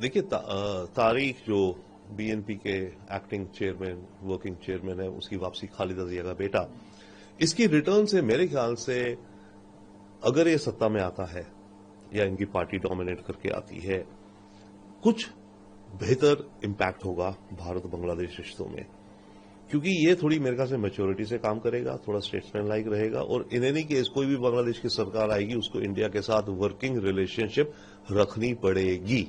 देखिए तारीख जो बीएनपी के एक्टिंग चेयरमैन वर्किंग चेयरमैन है उसकी वापसी खालिदा जिया का बेटा, इसकी रिटर्न से मेरे ख्याल से अगर ये सत्ता में आता है या इनकी पार्टी डोमिनेट करके आती है, कुछ बेहतर इंपैक्ट होगा भारत बांग्लादेश रिश्तों में, क्योंकि ये थोड़ी मेरे ख्याल से मैच्योरिटी से काम करेगा, थोड़ा स्टेट्समैन लाइक रहेगा। और इन एनी केस कोई भी बांग्लादेश की सरकार आएगी उसको इंडिया के साथ वर्किंग रिलेशनशिप रखनी पड़ेगी।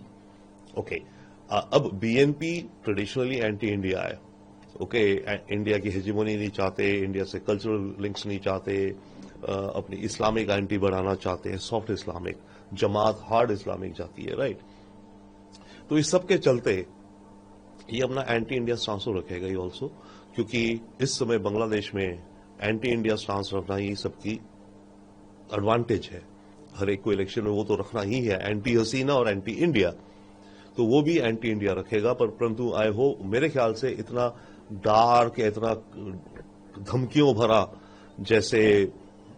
ओके, अब बीएनपी ट्रेडिशनली एंटी इंडिया है। ओके, इंडिया की हेजिमोनी नहीं चाहते, इंडिया से कल्चरल लिंक्स नहीं चाहते, अपनी इस्लामिक आइडेंटिटी बढ़ाना चाहते हैं, सॉफ्ट इस्लामिक, जमात हार्ड इस्लामिक जाती है, राइट। तो इस सब के चलते ये अपना एंटी इंडिया स्टांस तो रखेगा ही ऑल्सो, क्योंकि इस समय बांग्लादेश में एंटी इंडिया स्टांस रखना ही सबकी एडवांटेज है। हर एक को इलेक्शन में वो तो रखना ही है, एंटी हसीना और एंटी इंडिया, तो वो भी एंटी इंडिया रखेगा। परंतु आई होप, मेरे ख्याल से इतना डार्क, इतना धमकियों भरा जैसे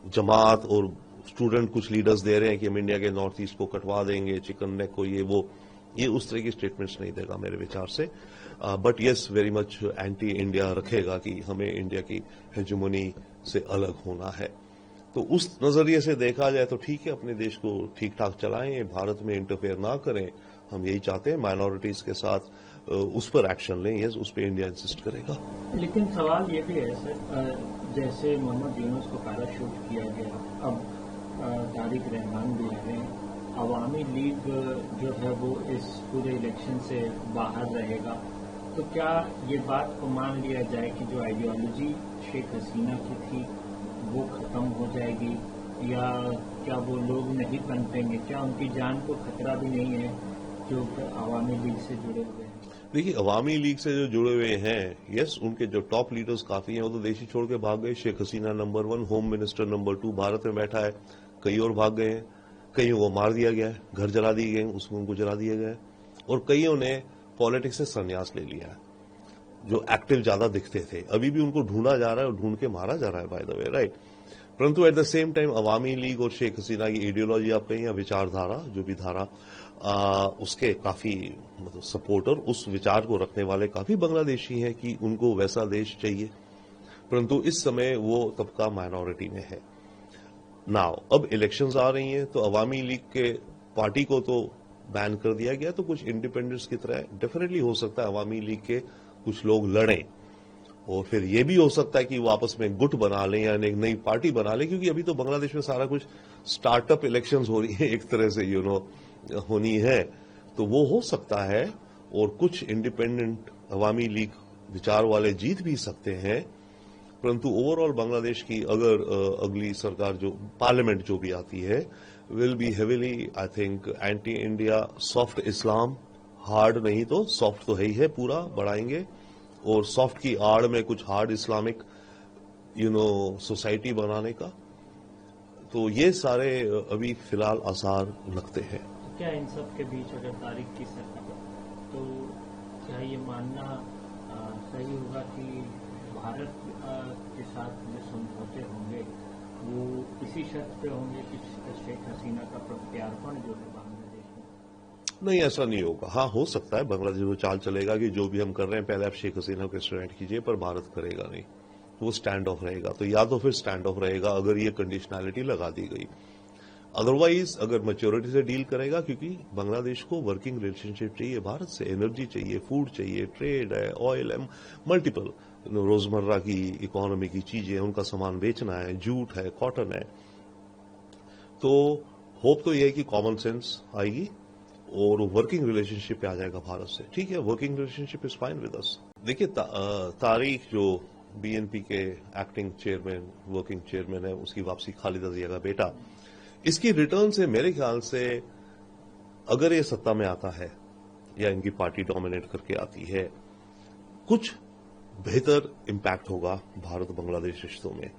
जमात और स्टूडेंट कुछ लीडर्स दे रहे हैं कि हम इंडिया के नॉर्थ ईस्ट को कटवा देंगे, चिकन नेक को, ये उस तरह की स्टेटमेंट्स नहीं देगा मेरे विचार से। But yes, very much anti India रखेगा कि हमें इंडिया की हेजेमोनी से अलग होना है। तो उस नजरिए से देखा जाए तो ठीक है, अपने देश को ठीक ठाक चलाएं, भारत में इंटरफेयर ना करें, हम यही चाहते हैं। माइनॉरिटीज के साथ उस पर एक्शन लें, यस, उस पर इंडिया इंसिस्ट करेगा। लेकिन सवाल ये भी है सर, जैसे मोहम्मद यूनुस को पैराशूट किया गया, अब तारिक रहमान भी आ रहे हैं, अवामी लीग जो है वो इस पूरे इलेक्शन से बाहर रहेगा, तो क्या ये बात को मान लिया जाए कि जो आइडियोलॉजी शेख हसीना की थी वो खत्म हो जाएगी, या क्या वो लोग नहीं पनपेंगे? क्या उनकी जान को खतरा भी नहीं है जो अवामी लीग से जुड़े हुए हैं? देखिए, अवामी लीग से जो जुड़े हुए हैं, यस, उनके जो टॉप लीडर्स काफी हैं, वो तो देश ही छोड़ के भाग गए। Sheikh Hasina number 1, home minister number 2 Bharat में बैठा है, कई और भाग गए हैं, कईयों को मार दिया गया है, घर जला दिए गए, उसमें उनको जला दिया गया है, और कईयों ने पॉलिटिक्स से संन्यास ले लिया है, जो एक्टिव ज्यादा दिखते थे। अभी भी उनको ढूंढा जा रहा है और ढूंढ के मारा जा रहा है, बाय द वे, राइट। परंतु at the same time Awami league और शेख हसीना की आइडियोलॉजी आप कहें या विचारधारा, जो भी धारा, उसके काफी मतलब सपोर्टर, उस विचार को रखने वाले काफी बांग्लादेशी हैं कि उनको वैसा देश चाहिए। परंतु इस समय वो तबका माइनॉरिटी में है। नाउ अब इलेक्शंस आ रही हैं, तो अवामी लीग के पार्टी को तो बैन कर दिया गया, तो कुछ इंडिपेंडेंट्स की तरह डेफिनेटली हो सकता है अवामी लीग के कुछ लोग लड़ें, और फिर यह भी हो सकता है कि वो आपस में गुट बना लें या एक नई पार्टी बना लें, क्योंकि अभी तो बांग्लादेश में सारा कुछ स्टार्टअप इलेक्शंस हो रही है, एक तरह से होनी है, तो वो हो सकता है। और कुछ इंडिपेंडेंट अवामी लीग विचार वाले जीत भी सकते हैं। परंतु ओवरऑल बांग्लादेश की अगर अगली सरकार, जो पार्लियामेंट जो भी आती है, will be heavily, I think, anti India, soft Islam, hard नहीं तो सॉफ्ट तो है ही है, पूरा बढ़ाएंगे, और सॉफ्ट की आड़ में कुछ हार्ड इस्लामिक सोसाइटी बनाने का। तो ये सारे अभी फिलहाल आसार लगते हैं। क्या इन सब के बीच अगर तारीख की सरकार, तो क्या ये मानना सही होगा कि भारत के साथ जो समझौते होंगे वो इसी शर्त पे होंगे कि शेख हसीना का प्रत्यार्पण जो है बांग्लादेश में? नहीं, ऐसा नहीं होगा। हाँ, हो सकता है बांग्लादेश वो चाल चलेगा कि जो भी हम कर रहे हैं, पहले आप शेख हसीना को एक्सट्राडिट कीजिए, पर भारत करेगा नहीं, वो स्टैंड ऑफ रहेगा। तो या तो फिर स्टैंड ऑफ रहेगा अगर ये कंडीशनैलिटी लगा दी गई, अदरवाइज अगर मैच्योरिटी से डील करेगा, क्योंकि बांग्लादेश को वर्किंग रिलेशनशिप चाहिए भारत से, एनर्जी चाहिए, फूड चाहिए, ट्रेड है, ऑयल है, मल्टीपल रोजमर्रा की इकोनॉमी की चीजें, उनका सामान बेचना है, जूट है, कॉटन है। तो होप तो यह है कि कॉमन सेंस आएगी और वर्किंग रिलेशनशिप पे आ जाएगा भारत से। ठीक है, working relationship is fine with us. देखिए, तारीख जो बीएनपी के एक्टिंग चेयरमैन वर्किंग चेयरमैन है उसकी वापसी खालिदा जिया का बेटा, इसकी रिटर्न से मेरे ख्याल से अगर ये सत्ता में आता है या इनकी पार्टी डोमिनेट करके आती है, कुछ बेहतर इंपैक्ट होगा भारत बांग्लादेश रिश्तों में।